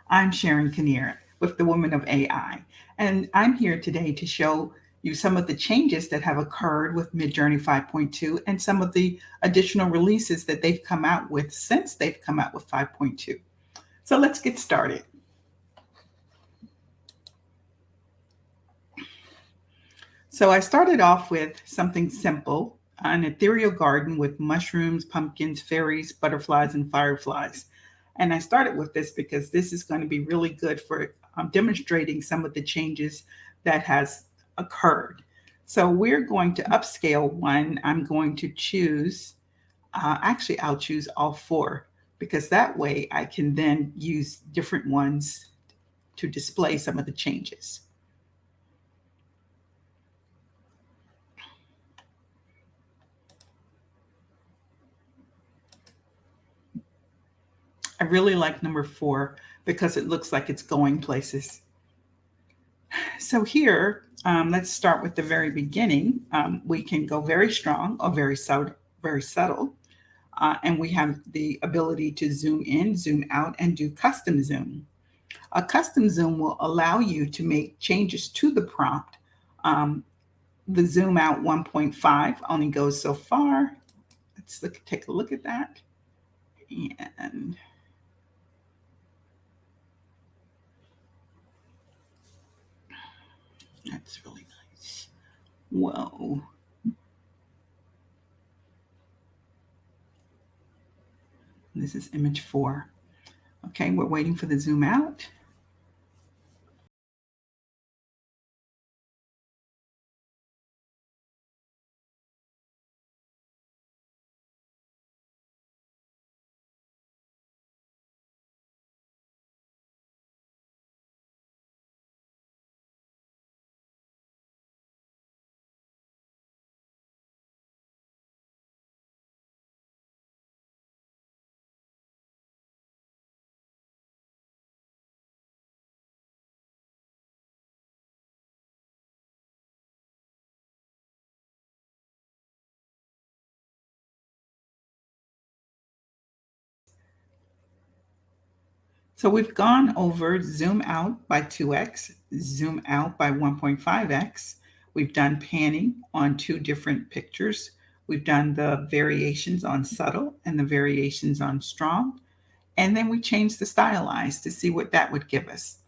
I'm Sharon Kinnear with the Women of AI, and I'm here today to show you some of the changes that have occurred with Midjourney 5.2 and some of the additional releases that they've come out with since they've come out with 5.2. So let's get started. So I started off with something simple, an ethereal garden with mushrooms, pumpkins, fairies, butterflies, and fireflies. And I started with this because this is going to be really good for demonstrating some of the changes that has occurred. So we're going to upscale one. I'm going to choose, actually I'll choose all four because that way I can then use different ones to display some of the changes. I really like number 4 because it looks like it's going places. So here, let's start with the very beginning. We can go very strong or very subtle, and we have the ability to zoom in, zoom out, and do custom zoom. A custom zoom will allow you to make changes to the prompt. The zoom out 1.5 only goes so far. Let's take a look at that. And that's really nice. Whoa. This is image 4. Okay, we're waiting for the zoom out. So we've gone over zoom out by 2x, zoom out by 1.5x. We've done panning on 2 different pictures. We've done the variations on subtle and the variations on strong. And then we changed the stylize to see what that would give us.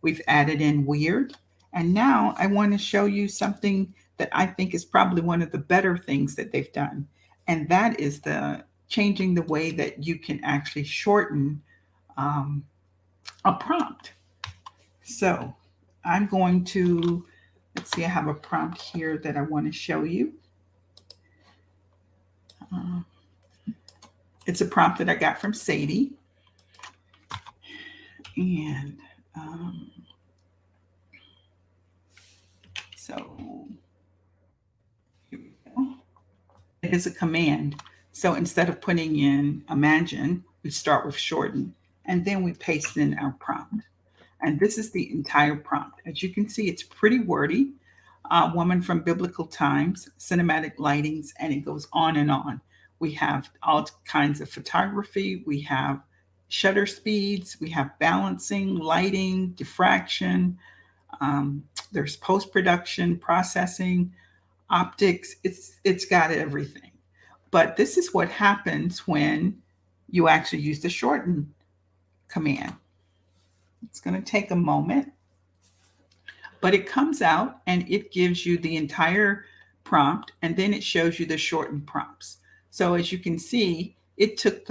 We've added in weird. And now I want to show you something that I think is probably one of the better things that they've done. And that is the changing the way that you can actually shorten a prompt. So I'm going to, let's see, I have a prompt here that I want to show you. It's a prompt that I got from Sadie. And so here we go. It is a command. So instead of putting in imagine, we start with shorten, and then we paste in our prompt. And this is the entire prompt. As you can see, it's pretty wordy. Woman from biblical times, cinematic lightings, and it goes on and on. We have all kinds of photography. We have shutter speeds. We have balancing, lighting, diffraction. There's post-production, processing, optics. It's got everything. But this is what happens when you actually use the shorten command. It's going to take a moment, but it comes out and it gives you the entire prompt, and then it shows you the shortened prompts. So as you can see, it took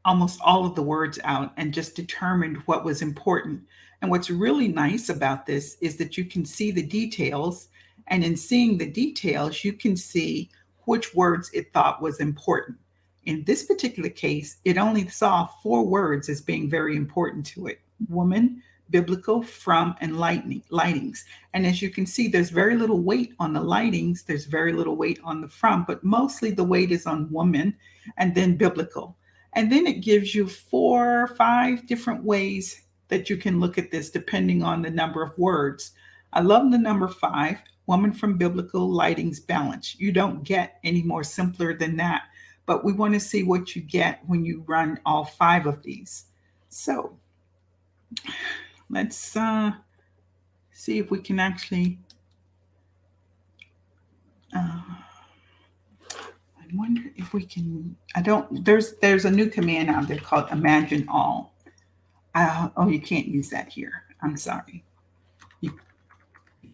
almost all of the words out and just determined what was important. And what's really nice about this is that you can see the details, and in seeing the details, you can see which words it thought was important. In this particular case, it only saw 4 words as being very important to it: woman, biblical, from, and lightings. And as you can see, there's very little weight on the lightings, there's very little weight on the from, but mostly the weight is on woman and then biblical. And then it gives you 4 or 5 different ways that you can look at this depending on the number of words. I love the number 5, woman from biblical, lightings, balance. You don't get any more simpler than that, but we want to see what you get when you run all 5 of these. So Let's see if we can actually. I wonder if we can. I don't. There's a new command out there called Imagine All. Oh, you can't use that here. I'm sorry. You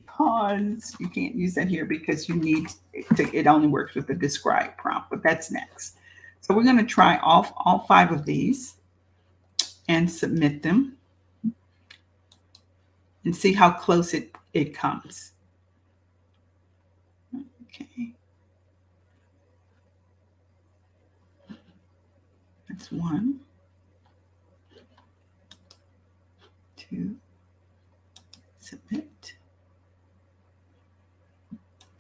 pause. You can't use that here because you need it only works with the describe prompt. But that's next. So we're going to try all 5 of these and submit them and see how close it comes. Okay. That's 1, 2, submit,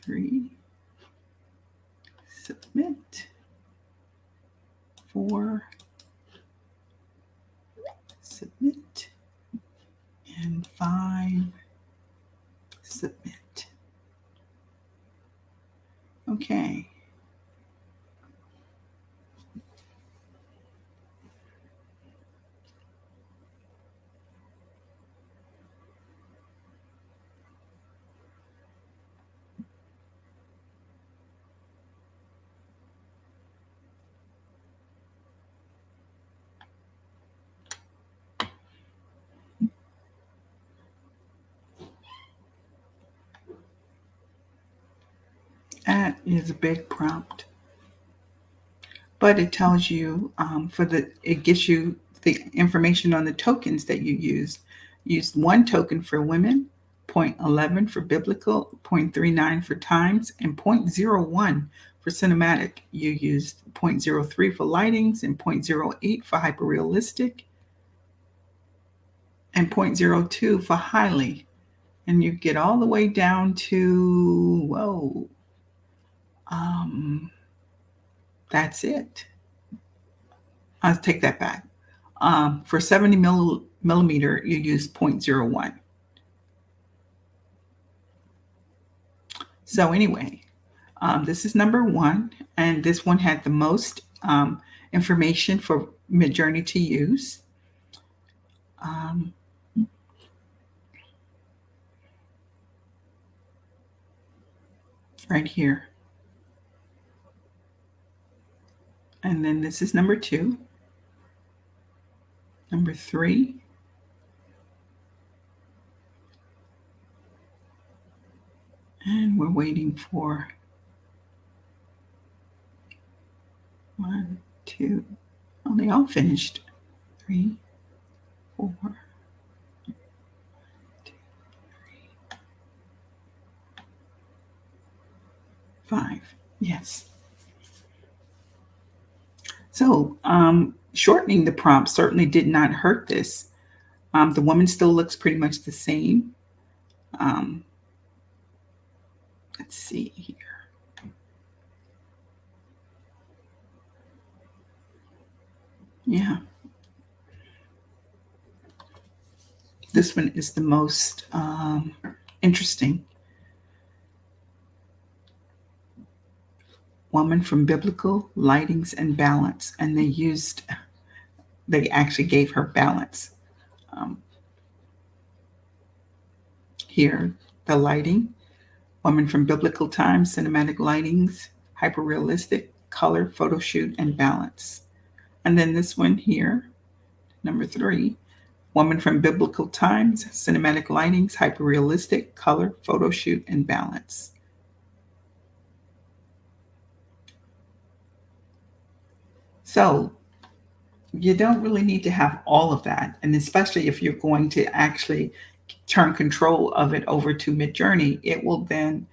3, submit, 4, submit, and 5, submit. Okay. That is a big prompt, but it tells you it gives you the information on the tokens that you used. Used 1 token for women, 0.11 for biblical, 0.39 for times, and 0.01 for cinematic. You used 0.03 for lightings and 0.08 for hyperrealistic and 0.02 for highly. And you get all the way down to, whoa, that's it. I'll take that back. For 70 millimeter, you use 0.01. So anyway, this is number 1, and this one had the most information for Midjourney to use. Right here. And then this is number 2. Number 3. And we're waiting for 1, 2. Oh, they all finished. 3, 4. 2, 3. Five. Yes. So shortening the prompt certainly did not hurt this. The woman still looks pretty much the same. Let's see here. Yeah. This one is the most interesting. Woman from biblical lightings and balance, and they actually gave her balance. Here, the lighting, woman from biblical times, cinematic lightings, hyperrealistic, color, photo shoot, and balance. And then this one here, number 3, woman from biblical times, cinematic lightings, hyperrealistic, color, photo shoot, and balance. So you don't really need to have all of that. And especially if you're going to actually turn control of it over to Midjourney, it will then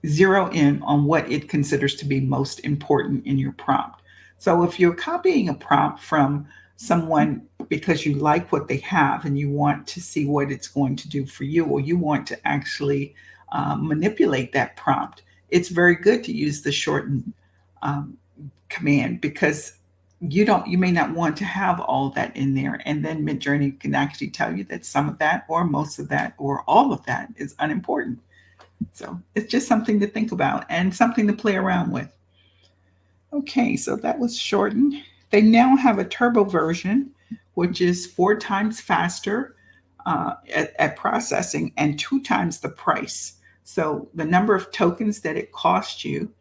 zero in on what it considers to be most important in your prompt. So if you're copying a prompt from someone because you like what they have and you want to see what it's going to do for you, or you want to actually manipulate that prompt, it's very good to use the shorten command, because you may not want to have all that in there, and then Midjourney can actually tell you that some of that or most of that or all of that is unimportant. So it's just something to think about and something to play around with. Okay, so that was shortened. They now have a turbo version which is 4 times faster at processing and 2 times the price. So the number of tokens that it costs you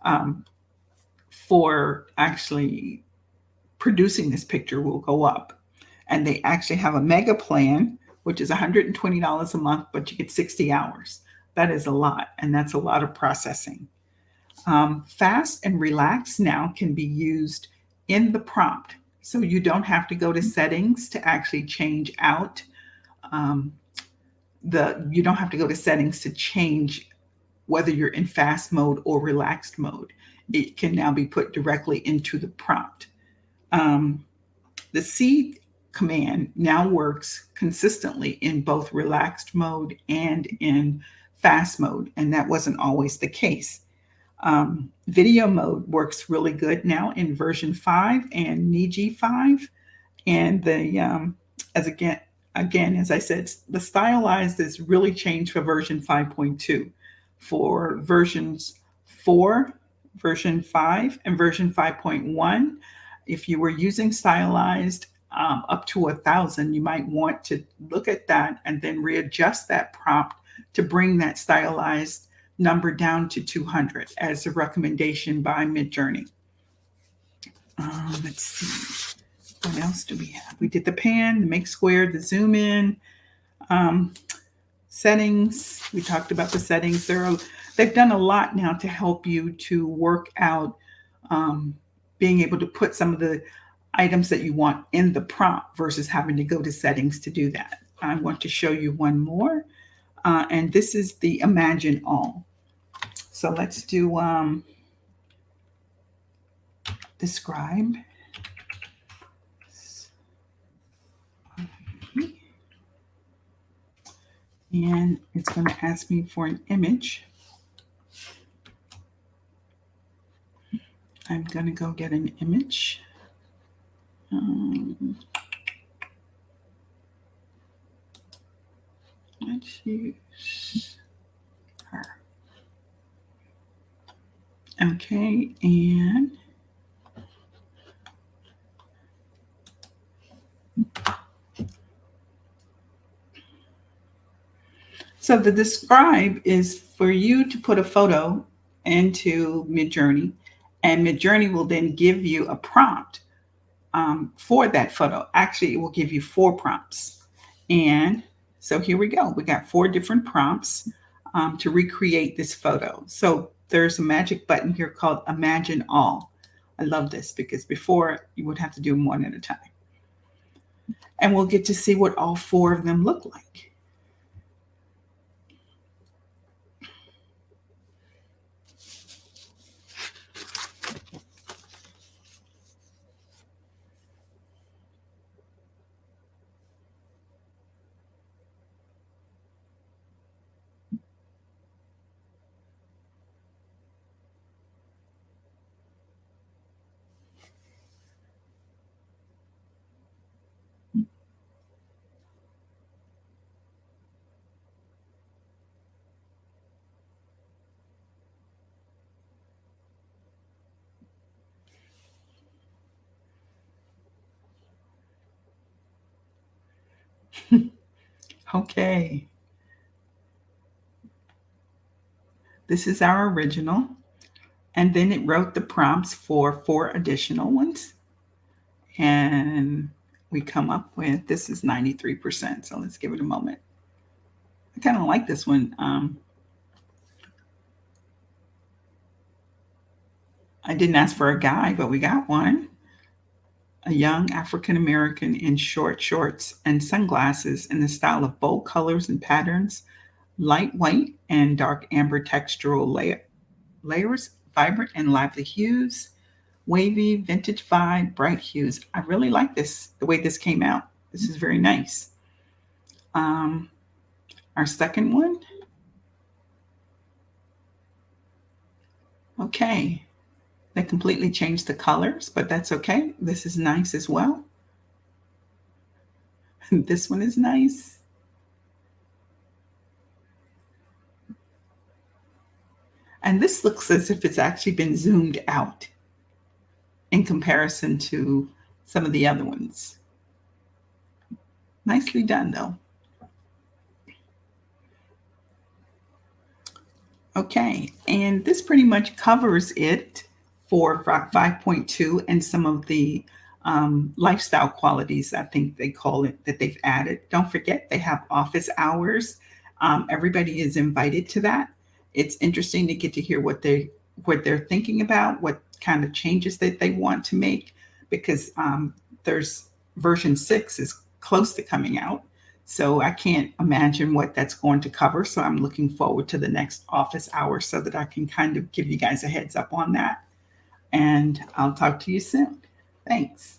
um, for actually producing this picture will go up. And they actually have a mega plan, which is $120 a month, but you get 60 hours. That is a lot, and that's a lot of processing. Fast and relax now can be used in the prompt. So you don't have to go to settings to actually change out um, you don't have to go to settings to change whether you're in fast mode or relaxed mode. It can now be put directly into the prompt. Um, the C command now works consistently in both relaxed mode and in fast mode, and that wasn't always the case. Video mode works really good now in version 5 and Niji 5. And the as again, as I said, the stylized is really changed for version 5.2. For versions 4, version 5, and version 5.1, if you were using stylized up to 1,000, you might want to look at that and then readjust that prompt to bring that stylized number down to 200 as a recommendation by Midjourney. Let's see. What else do we have? We did the pan, the make square, the zoom in, settings. We talked about the settings. They've done a lot now to help you to work out being able to put some of the items that you want in the prompt versus having to go to settings to do that. I want to show you one more, and this is the Imagine All. So let's do describe. And it's going to ask me for an image. I'm going to go get an image. Let's use her. Okay, and so the describe is for you to put a photo into Midjourney, and Midjourney will then give you a prompt for that photo. Actually, it will give you 4 prompts. And so here we go. We got 4 different prompts to recreate this photo. So there's a magic button here called Imagine All. I love this because before you would have to do them one at a time. And we'll get to see what all 4 of them look like. Okay. This is our original. And then it wrote the prompts for 4 additional ones. And we come up with, this is 93%. So let's give it a moment. I kind of like this one. I didn't ask for a guy, but we got one. A young African American in short shorts and sunglasses in the style of bold colors and patterns, light white and dark amber textural layers, vibrant and lively hues, wavy, vintage vibe, bright hues. I really like this, the way this came out. This is very nice. Our second one. Okay. They completely changed the colors, but that's okay. This is nice as well. This one is nice. And this looks as if it's actually been zoomed out in comparison to some of the other ones. Nicely done, though. Okay, and this pretty much covers it for 5.2 and some of the lifestyle qualities, I think they call it, that they've added. Don't forget, they have office hours. Everybody is invited to that. It's interesting to get to hear what they're thinking about, what kind of changes that they want to make, because there's version 6 is close to coming out. So I can't imagine what that's going to cover. So I'm looking forward to the next office hour so that I can kind of give you guys a heads up on that. And I'll talk to you soon. Thanks.